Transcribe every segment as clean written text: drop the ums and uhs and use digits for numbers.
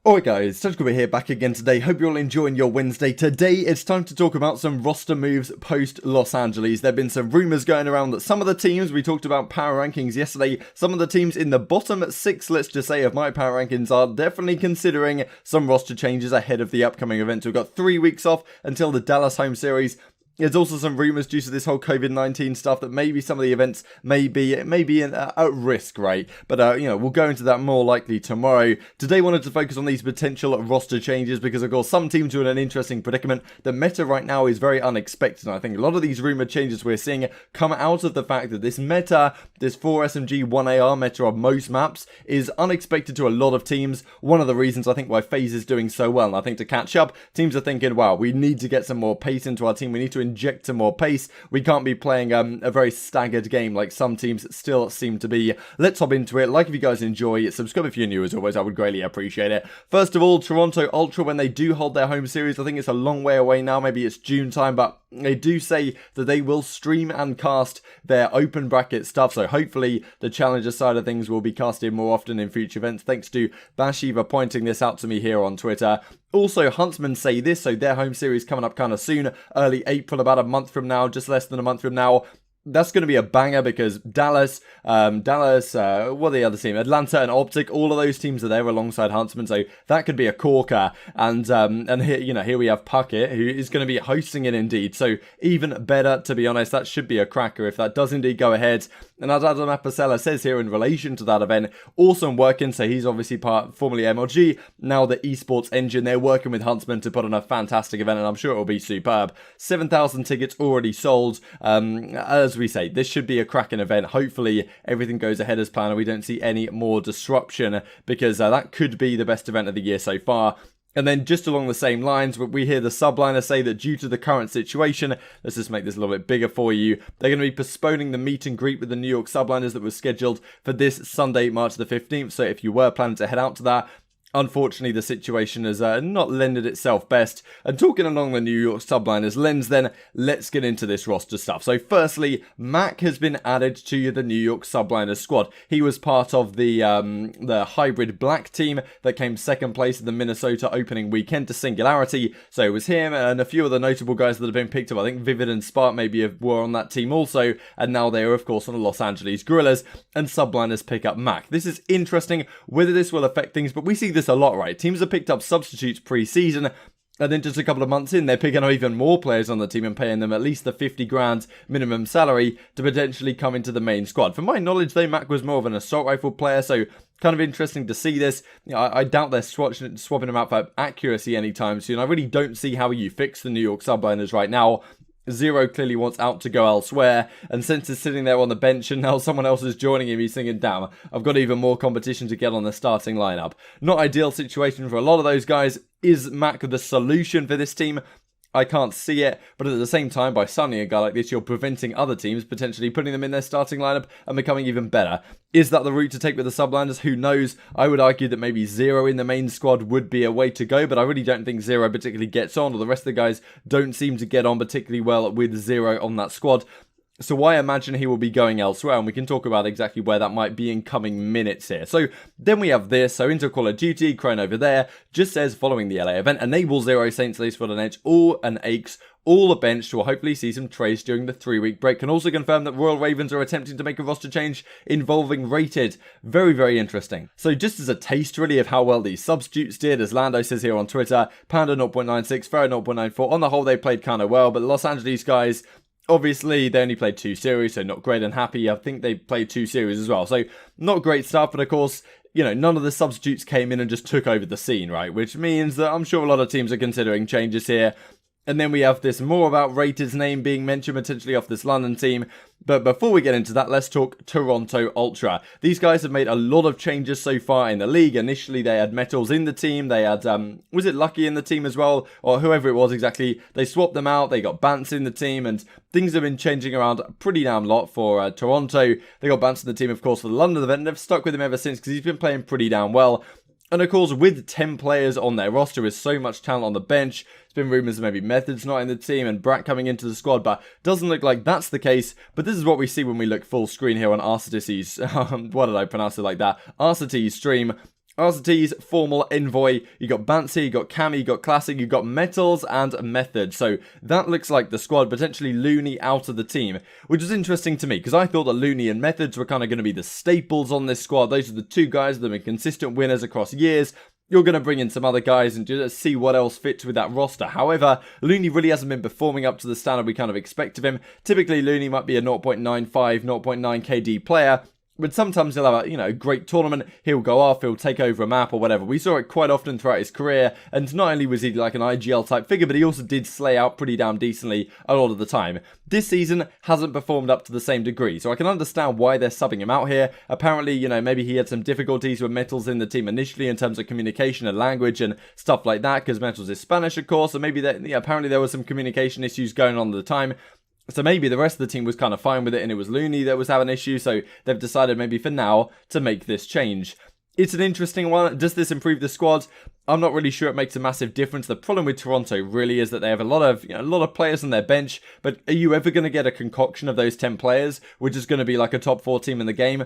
Alright guys, Tactical here back again today. Hope you're all enjoying your Wednesday. Today it's time to talk about some roster moves post Los Angeles. There have been some rumours going around that some of the teams, we talked about power rankings yesterday, some of the teams in the bottom 6, let's just say, of my power rankings are definitely considering some roster changes ahead of the upcoming event. We've got 3 weeks off until the Dallas home series. There's also some rumours due to this whole COVID-19 stuff that maybe some of the events may be at risk, right? But, we'll go into that more likely tomorrow. Today, I wanted to focus on these potential roster changes because, of course, some teams are in an interesting predicament. The meta right now is very unexpected, and I think a lot of these rumoured changes we're seeing come out of the fact that this meta, this 4SMG 1AR meta on most maps, is unexpected to a lot of teams. One of the reasons I think why FaZe is doing so well, and I think to catch up, teams are thinking, wow, we need to get some more pace into our team. We need to inject some more pace. We can't be playing a very staggered game like some teams still seem to be. Let's hop into it. Like if you guys enjoy, subscribe if you're new as always, I would greatly appreciate it. First of all, Toronto Ultra, when they do hold their home series, I think it's a long way away now, maybe it's June time, but they do say that they will stream and cast their open bracket stuff, so hopefully the challenger side of things will be casted more often in future events. Thanks to Dashy for pointing this out to me here on Twitter. Also, Huntsman say this, so their home series coming up kind of soon, early April, about a month from now, just less than a month from now. That's going to be a banger because Dallas, what are the other team? Atlanta and OpTic, all of those teams are there alongside Huntsman, so that could be a corker. And here we have Puckett, who is going to be hosting it indeed. So even better, to be honest, that should be a cracker if that does indeed go ahead. And as Adam Apicella says here in relation to that event, awesome working. So he's obviously formerly MLG, now the esports engine. They're working with Huntsman to put on a fantastic event, and I'm sure it will be superb. 7,000 tickets already sold. As we say, this should be a cracking event. Hopefully everything goes ahead as planned and we don't see any more disruption, because that could be the best event of the year so far. And then just along the same lines, we hear the Subliners say that due to the current situation, let's just make this a little bit bigger for you, they're going to be postponing the meet and greet with the New York Subliners that was scheduled for this Sunday, March the 15th. So if you were planning to head out to that, unfortunately, the situation has not lended itself best. And talking along the New York Subliners lens, then let's get into this roster stuff. So firstly, MattG has been added to the New York Subliners squad. He was part of the hybrid black team that came second place in the Minnesota opening weekend to Singularity. So it was him and a few other notable guys that have been picked up. I think Vivid and Spark maybe were on that team also. And now they are, of course, on the Los Angeles Guerrillas. And Subliners pick up MattG. This is interesting whether this will affect things, but we see this a lot, right? Teams have picked up substitutes pre-season, and then just a couple of months in, they're picking up even more players on the team and paying them at least the 50 grand minimum salary to potentially come into the main squad. From my knowledge, though, MattG was more of an assault rifle player, so kind of interesting to see this. I doubt they're swapping him out for accuracy anytime soon. I really don't see how you fix the New York Subliners right now. Zero clearly wants out to go elsewhere, and since he's sitting there on the bench and now someone else is joining him, he's thinking, damn, I've got even more competition to get on the starting lineup. Not ideal situation for a lot of those guys. Is MattG the solution for this team? I can't see it, but at the same time, by signing a guy like this, you're preventing other teams potentially putting them in their starting lineup and becoming even better. Is that the route to take with the Subliners? Who knows? I would argue that maybe Zero in the main squad would be a way to go, but I really don't think Zero particularly gets on, or the rest of the guys don't seem to get on particularly well with Zero on that squad. So I imagine he will be going elsewhere, and we can talk about exactly where that might be in coming minutes here. So then we have this. So into Call of Duty, Crone over there just says, following the LA event, enable Zero Saints Lace for an edge, all an Aches, all a bench will hopefully see some trades during the 3-week break. Can also confirm that Royal Ravens are attempting to make a roster change involving Rated. Very, very interesting. So just as a taste really of how well these substitutes did, as Lando says here on Twitter, Panda 0.96, Ferro 0.94. On the whole, they played kind of well, but the Los Angeles guys, obviously, they only played 2 series, so not great and happy. I think they played 2 series as well. So not great stuff, but of course, none of the substitutes came in and just took over the scene, right? Which means that I'm sure a lot of teams are considering changes here. And then we have this more about Rated's name being mentioned potentially off this London team. But before we get into that, let's talk Toronto Ultra. These guys have made a lot of changes so far in the league. Initially, they had Methodz in the team. They had, was it Lucky in the team as well? Or whoever it was exactly. They swapped them out. They got Bance in the team. And things have been changing around a pretty damn lot for Toronto. They got Bance in the team, of course, for the London event. And they've stuck with him ever since because he's been playing pretty damn well. And of course, with 10 players on their roster with so much talent on the bench, there's been rumours of maybe Methodz not in the team and Brat coming into the squad, but doesn't look like that's the case. But this is what we see when we look full screen here on Arceti's, what did I pronounce it like that? Arceti's stream. RCT's Formal Envoy, you got Bantsy, you got Cammy, you got Classic, you got Methodz and Methodz. So that looks like the squad, potentially Loony out of the team, which is interesting to me because I thought that Loony and Methodz were kind of going to be the staples on this squad. Those are the two guys that have been consistent winners across years. You're going to bring in some other guys and just see what else fits with that roster. However, Loony really hasn't been performing up to the standard we kind of expect of him. Typically, Loony might be a 0.95, 0.9 KD player, but sometimes he'll have a, great tournament, he'll go off, he'll take over a map or whatever. We saw it quite often throughout his career, and not only was he like an IGL type figure, but he also did slay out pretty damn decently a lot of the time. This season hasn't performed up to the same degree, so I can understand why they're subbing him out here. Apparently, maybe he had some difficulties with Methodz in the team initially in terms of communication and language and stuff like that, because Methodz is Spanish, of course, so maybe apparently there were some communication issues going on at the time. So maybe the rest of the team was kind of fine with it and it was Loony that was having issues, so they've decided maybe for now to make this change. It's an interesting one. Does this improve the squad? I'm not really sure it makes a massive difference. The problem with Toronto really is that they have a lot of players on their bench, but are you ever going to get a concoction of those 10 players, which is going to be like a top 4 team in the game?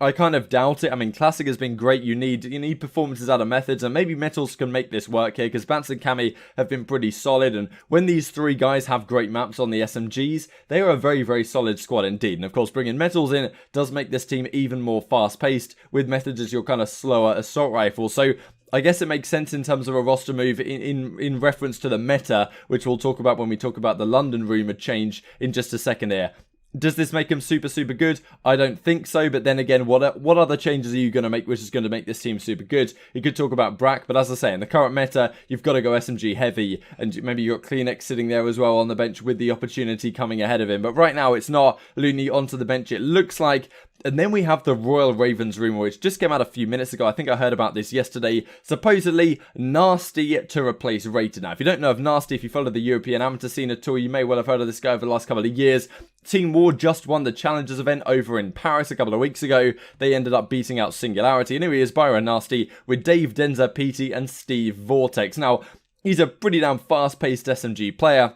I kind of doubt it. I mean, Classic has been great. You need performances out of Methodz, and maybe Methodz can make this work here, because Bance and Cammy have been pretty solid, and when these three guys have great maps on the SMGs, they are a very, very solid squad indeed. And of course, bringing Methodz in does make this team even more fast-paced, with Methodz as your kind of slower assault rifle. So I guess it makes sense in terms of a roster move in reference to the meta, which we'll talk about when we talk about the London rumored change in just a second here. Does this make him super, super good? I don't think so, but then again, what other changes are you going to make which is going to make this team super good? You could talk about Brack, but as I say, in the current meta, you've got to go SMG heavy, and maybe you've got Kleenex sitting there as well on the bench with the opportunity coming ahead of him. But right now, it's not Loony onto the bench, it looks like. And then we have the Royal Ravens rumor, which just came out a few minutes ago. I think I heard about this yesterday. Supposedly, Nasty to replace Rated. Now, if you don't know of Nasty, if you follow the European amateur scene at all, you may well have heard of this guy over the last couple of years. Team War just won the Challengers event over in Paris a couple of weeks ago. They ended up beating out Singularity. And here he is, Byron Nasty, with Dave Denzer, PT, and Steve Vortex. Now, he's a pretty damn fast-paced SMG player.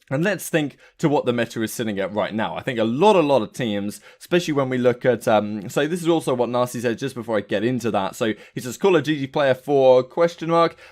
And let's think to what the meta is sitting at right now. I think a lot of teams, especially when we look at, so this is also what Nasty said just before I get into that. So he says, Call of Duty player for ?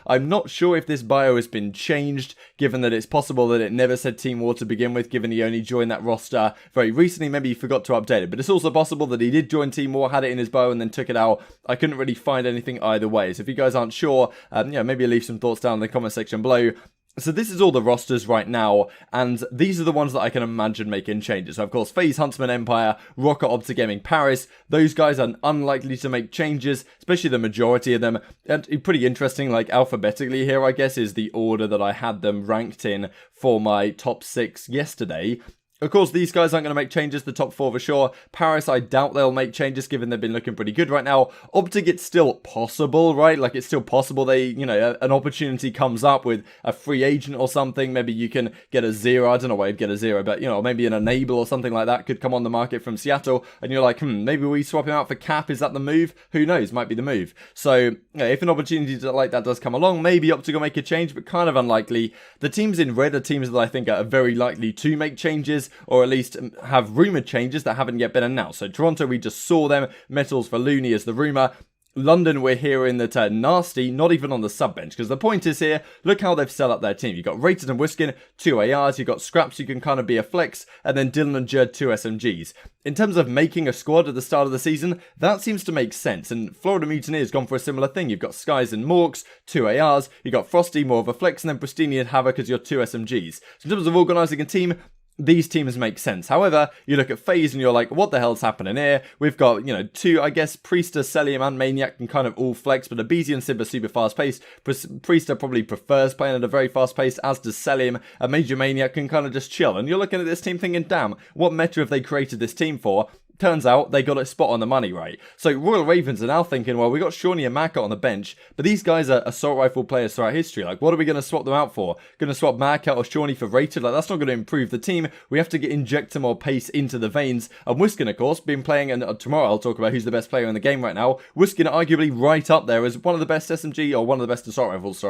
I'm not sure if this bio has been changed, given that it's possible that it never said Team War to begin with, given he only joined that roster very recently. Maybe he forgot to update it, but it's also possible that he did join Team War, had it in his bio, and then took it out. I couldn't really find anything either way. So if you guys aren't sure, maybe leave some thoughts down in the comment section below. So this is all the rosters right now, and these are the ones that I can imagine making changes. So of course, FaZe, Huntsman, Empire, Rocket, OpTic Gaming, Paris, those guys are unlikely to make changes, especially the majority of them. And pretty interesting, like alphabetically here, I guess, is the order that I had them ranked in for my top 6 yesterday. Of course, these guys aren't going to make changes, the top 4 for sure. Paris, I doubt they'll make changes, given they've been looking pretty good right now. OpTic, it's still possible, right? Like, it's still possible they, an opportunity comes up with a free agent or something. Maybe you can get a 0. I don't know why you'd get a 0, but, maybe an Enable or something like that could come on the market from Seattle. And you're like, maybe we swap him out for Cap. Is that the move? Who knows? Might be the move. So, if an opportunity like that does come along, maybe OpTic will make a change, but kind of unlikely. The teams in red are teams that I think are very likely to make changes, or at least have rumoured changes that haven't yet been announced. So Toronto, we just saw them. Metals for Loony is the rumour. London, we're hearing that Nasty, not even on the sub bench, because the point is here, look how they've set up their team. You've got Rated and Whiskin, 2 ARs, you've got Scraps, you can kind of be a flex, and then Dylan and Jerd, 2 SMGs. In terms of making a squad at the start of the season, that seems to make sense, and Florida Mutineers gone for a similar thing. You've got Skies and Morks, 2 ARs, you've got Frosty, more of a flex, and then Pristini and Havoc as your 2 SMGs. So in terms of organising a team, these teams make sense. However, you look at FaZe and you're like, what the hell's happening here? We've got, 2, I guess, Priester, Celium, and Maniac can kind of all flex, but Abizi and Sib are super fast-paced. Priester probably prefers playing at a very fast pace, as does Celium. A Major Maniac can kind of just chill. And you're looking at this team thinking, damn, what meta have they created this team for? Turns out they got it spot on the money, right? So Royal Ravens are now thinking, well, we got Shawnee and Maka on the bench, but these guys are assault rifle players throughout history. Like, what are we going to swap them out for? Going to swap Maka or Shawnee for Rated? Like, that's not going to improve the team. We have to inject some more pace into the veins. And Whiskin, of course, been playing, and tomorrow I'll talk about who's the best player in the game right now. Whiskin arguably right up there as one of the best SMG, or one of the best assault rifles,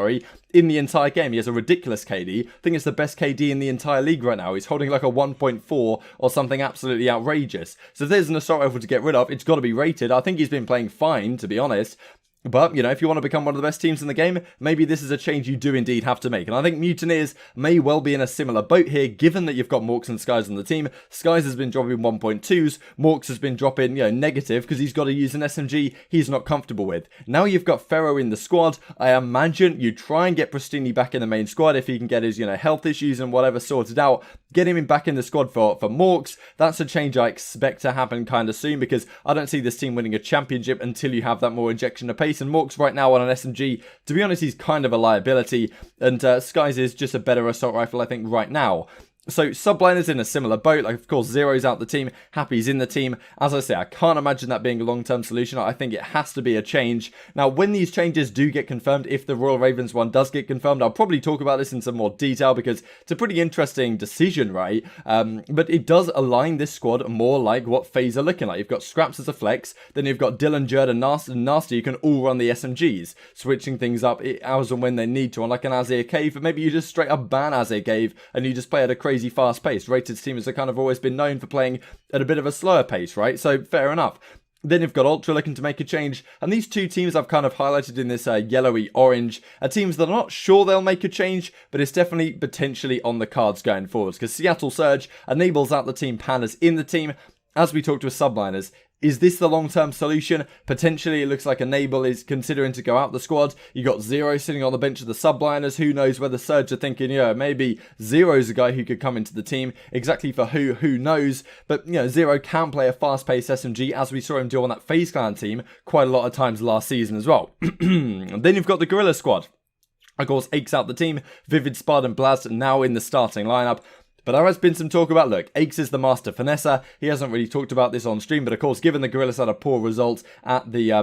in the entire game. He has a ridiculous KD. I think it's the best KD in the entire league right now. He's holding like a 1.4 or something absolutely outrageous. So if there's an assault rifle to get rid of, it's got to be Rated. I think he's been playing fine, to be honest. But, you know, if you want to become one of the best teams in the game, maybe this is a change you do indeed have to make. And I think Mutineers may well be in a similar boat here, given that you've got Morks and Skies on the team. Skies has been dropping 1.2s, Morks has been dropping, you know, negative, because he's got to use an SMG he's not comfortable with. Now you've got Pharaoh in the squad. I imagine you try and get Pristini back in the main squad if he can get his, you know, health issues and whatever sorted out. Get him back in the squad for Morks. That's a change I expect to happen kind of soon, because I don't see this team winning a championship until you have that more injection of pace. And Morks right now on an SMG, to be honest, he's kind of a liability, and Skies is just a better assault rifle, I think, right now. So Subliners in a similar boat. Like, of course, Zero's out the team, Happy's in the team. As I say, I can't imagine that being a long-term solution. I think it has to be a change. Now, when these changes do get confirmed, if the Royal Ravens one does get confirmed, I'll probably talk about this in some more detail, because it's a pretty interesting decision, right? But it does align this squad more like what FaZe are looking like. You've got Scraps as a flex, then you've got Dylan, Jerd, and Nasty. You can all run the SMGs, switching things up as and when they need to, unlike an Azir Cave. But maybe you just straight up ban Azir Cave, and you just play at a crazy fast pace. Rated's teams have kind of always been known for playing at a bit of a slower pace, right? So fair enough. Then you've got Ultra looking to make a change, and these two teams I've kind of highlighted in this yellowy orange are teams that are not sure they'll make a change, but it's definitely potentially on the cards going forwards, because Seattle Surge enables out the team, Pandas in the team. As we talked with Subliners, is this the long-term solution? Potentially, it looks like Enable is considering to go out the squad. You got Zero sitting on the bench of the Subliners. Who knows whether Surge are thinking, yeah, maybe Zero's a guy who could come into the team. Exactly for who knows. But, you know, Zero can play a fast-paced SMG, as we saw him do on that FaZe Clan team quite a lot of times last season as well. And then you've got the Gorilla squad. Of course, Ake's out the team. Vivid, Spud, and Blast now in the starting lineup. But there has been some talk about, look, Aches is the master finesser. He hasn't really talked about this on stream, but of course, given the Gorillas had a poor result at their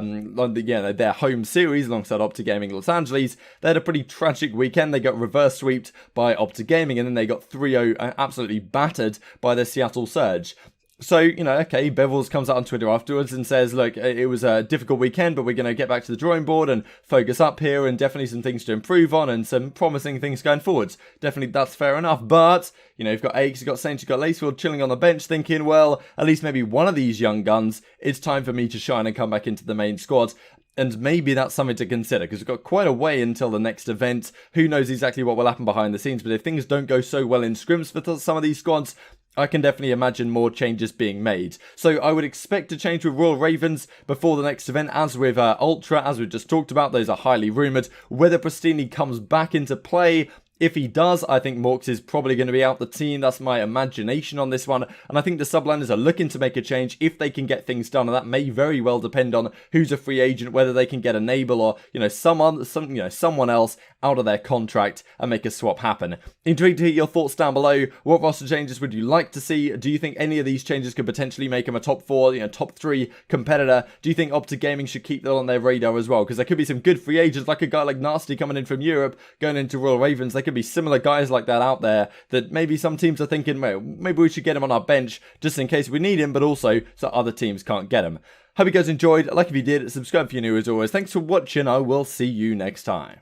home series alongside OpTic Gaming Los Angeles, they had a pretty tragic weekend. They got reverse sweeped by OpTic Gaming, and then they got 3-0 absolutely battered by the Seattle Surge. So, you know, okay, Bevels comes out on Twitter afterwards and says, look, it was a difficult weekend, but we're going to get back to the drawing board and focus up here, and definitely some things to improve on and some promising things going forwards. Definitely, that's fair enough. But, you know, you've got Aches, you've got Saints, you've got Lacefield chilling on the bench thinking, well, at least maybe one of these young guns, it's time for me to shine and come back into the main squad. And maybe that's something to consider, because we've got quite a way until the next event. Who knows exactly what will happen behind the scenes, but if things don't go so well in scrims for some of these squads, I can definitely imagine more changes being made. So I would expect to change with Royal Ravens before the next event, as with Ultra, as we've just talked about. Those are highly rumoured. Whether Pristini comes back into play, if he does, I think Morks is probably going to be out the team. That's my imagination on this one. And I think the Subliners are looking to make a change if they can get things done. And that may very well depend on who's a free agent, whether they can get Enable or, you know, someone else out of their contract and make a swap happen. Intrigued to hear your thoughts down below. What roster changes would you like to see? Do you think any of these changes could potentially make them a top 4, top 3 competitor? Do you think OpTic Gaming should keep that on their radar as well? Because there could be some good free agents, like a guy like Nasty coming in from Europe, going into Royal Ravens. They could be similar guys like that out there that maybe some teams are thinking, well, maybe we should get him on our bench just in case we need him, but also so other teams can't get him. Hope you guys enjoyed. Like if you did, subscribe if you're new as always. Thanks for watching. I will see you next time.